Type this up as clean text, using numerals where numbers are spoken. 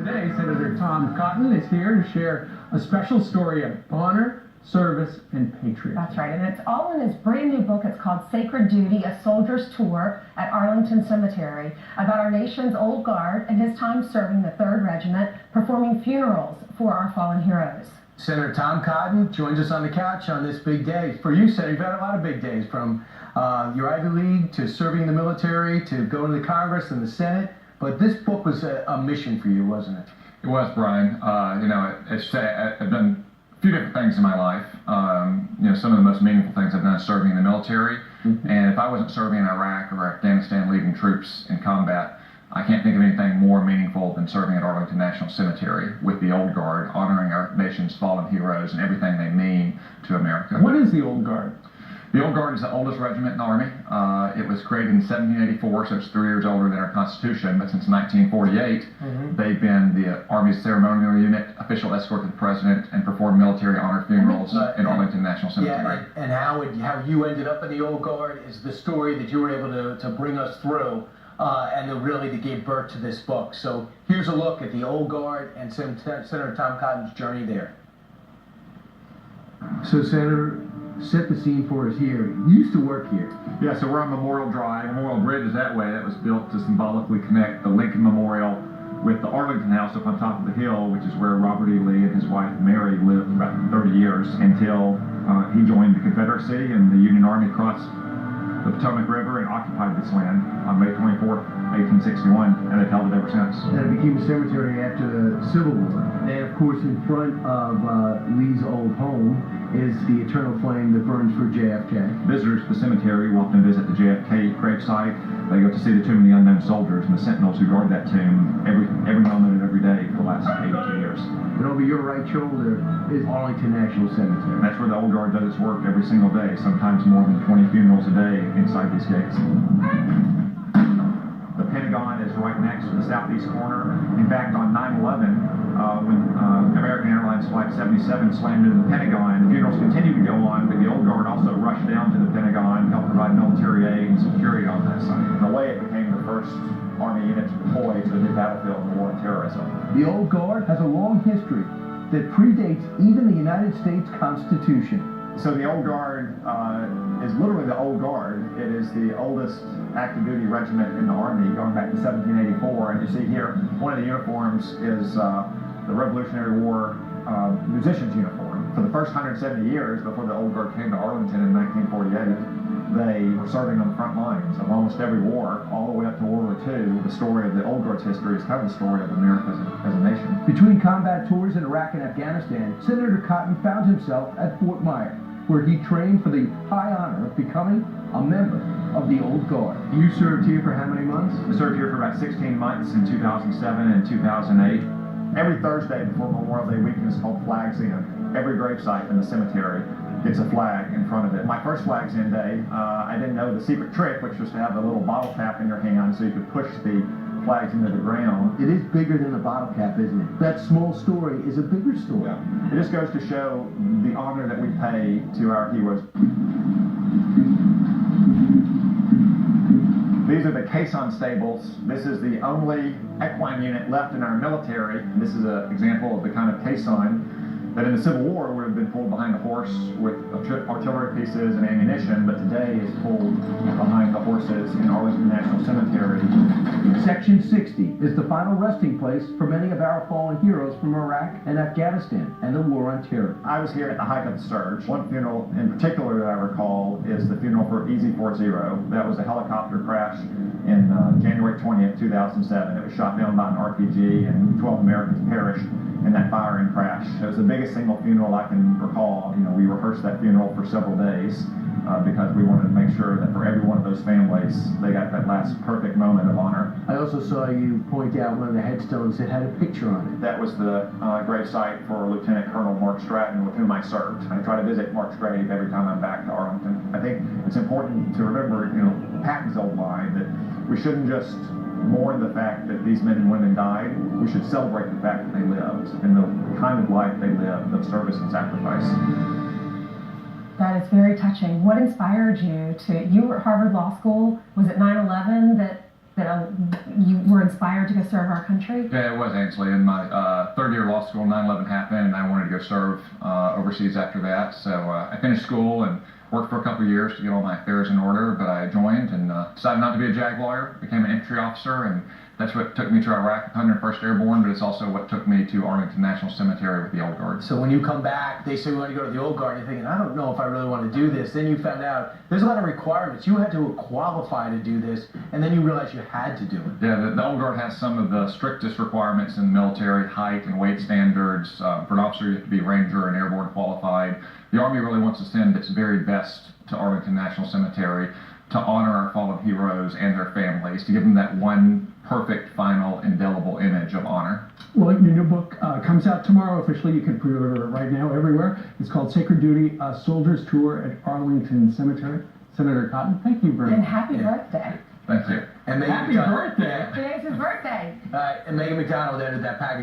Today, Senator Tom Cotton is here to share a special story of honor, service, and patriotism. That's right, and it's all in his brand new book. It's called Sacred Duty, A Soldier's Tour at Arlington Cemetery, about our nation's old guard and his time serving the 3rd Regiment, performing funerals for our fallen heroes. Senator Tom Cotton joins us on the couch on this big day. For you, Senator, you've had a lot of big days, from your Ivy League to serving in the military to going to the Congress and the Senate. But this book was a mission for you, wasn't it? It was, Brian. I've done a few different things in my life. Some of the most meaningful things I've done is serving in the military. Mm-hmm. And if I wasn't serving in Iraq or Afghanistan, leading troops in combat, I can't think of anything more meaningful than serving at Arlington National Cemetery with the Old Guard, honoring our nation's fallen heroes and everything they mean to America. What is the Old Guard? The Old Guard is the oldest regiment in the Army. It was created in 1784, so it's 3 years older than our Constitution, but since 1948, they've been the Army's ceremonial unit, official escort to the President, and performed military honor funerals in Arlington National Cemetery. Yeah, and how you ended up in the Old Guard is the story that you were able to bring us through, and really to give birth to this book. So here's a look at the Old Guard and Senator Tom Cotton's journey there. So, Senator, set the scene for us here. You used to work here. Yeah, so we're on Memorial Drive. Memorial Bridge is that way. That was built to symbolically connect the Lincoln Memorial with the Arlington House up on top of the hill, which is where Robert E. Lee and his wife Mary lived for about 30 years until he joined the Confederacy and the Union Army crossed the Potomac River and occupied this land on May 24th, 1861, and they've held it ever since. And it became a cemetery after the Civil War. And of course, in front of Lee's old home is the eternal flame that burns for JFK. Visitors to the cemetery will often visit the JFK gravesite. They go to see the Tomb of the Unknown Soldiers and the sentinels who guard that tomb every moment and every day for the last 82 years. And over your right shoulder is Arlington National Cemetery. That's where the Old Guard does its work every single day, sometimes more than 20 funerals a day inside these gates. The Pentagon is right next to the southeast corner. In fact, on 9/11, when American Airlines Flight 77 slammed into the Pentagon, the funerals continued to go on, but the Old Guard also rushed down to the Pentagon, helped provide military aid and security on that site. In a way, it became the first Army unit to deploy to a new battlefield in the war on terrorism. The Old Guard has a long history that predates even the United States Constitution. So the Old Guard is literally the Old Guard. It is the oldest active duty regiment in the Army, going back to 1784. And you see here, one of the uniforms is the Revolutionary War musician's uniform. For the first 170 years before the Old Guard came to Arlington in 1948, they were serving on the front lines of almost every war, all the way up to World War II. The story of the Old Guard's history is kind of the story of America as a nation. Between combat tours in Iraq and Afghanistan, Senator Cotton found himself at Fort Myer, where he trained for the high honor of becoming a member of the Old Guard. You served here for how many months? I served here for about 16 months in 2007 and 2008. Every Thursday before Memorial Day weekend is called Flags In. Every gravesite in the cemetery gets a flag in front of it. My first Flags In day, I didn't know the secret trick, which was to have a little bottle cap in your hand so you could push the flags into the ground. It is bigger than a bottle cap, isn't it? That small story is a bigger story. Yeah. It just goes to show the honor that we pay to our heroes. These are the caisson stables. This is the only equine unit left in our military. This is an example of the kind of caisson that in the Civil War would have been pulled behind a horse with artillery pieces and ammunition, but today is pulled behind the horses in Arlington National Cemetery. Section 60 is the final resting place for many of our fallen heroes from Iraq and Afghanistan and the War on Terror. I was here at the height of the surge. One funeral in particular that I recall is the funeral for EZ-40. That was a helicopter crash in January 20th, 2007. It was shot down by an RPG and 12 Americans perished in that firing crash. It was the biggest single funeral I can recall. We rehearsed that funeral for several days because we wanted to make sure that for every one of those families, they got that last perfect moment of honor. I also saw you point out one of the headstones that had a picture on it. That was the gravesite for Lieutenant Colonel Mark Stratton, with whom I served. I try to visit Mark's grave every time I'm back to Arlington. I think it's important to remember, Patton's old line, that we shouldn't just mourn the fact that these men and women died. We should celebrate the fact that they lived and the kind of life they lived of service and sacrifice. That is very touching. What inspired you you were at Harvard Law School? Was it 9/11 that that you were inspired to go serve our country? Yeah, it was actually. In my third year of law school, 9/11 happened, and I wanted to go serve overseas after that. So I finished school and worked for a couple of years to get all my affairs in order, but I joined and decided not to be a JAG lawyer, became an infantry officer, and that's what took me to Iraq, 101st Airborne, but it's also what took me to Arlington National Cemetery with the Old Guard. So when you come back, they say we want to go to the Old Guard, and you're thinking, I don't know if I really want to do this. Then you found out there's a lot of requirements. You had to qualify to do this, and then you realized you had to do it. Yeah, the Old Guard has some of the strictest requirements in the military, height and weight standards. For an officer, you have to be Ranger and Airborne qualified. The Army really wants to send its very best to Arlington National Cemetery to honor our fallen heroes and their families, to give them that one perfect, final, indelible image of honor. Well, your new book comes out tomorrow officially. You can pre-order it right now everywhere. It's called Sacred Duty, A Soldier's Tour at Arlington Cemetery. Senator Cotton, thank you very And much. happy birthday. Thank you. And Megan Happy McDonald- birthday! Today's his birthday. And Megan McDonald edited that package.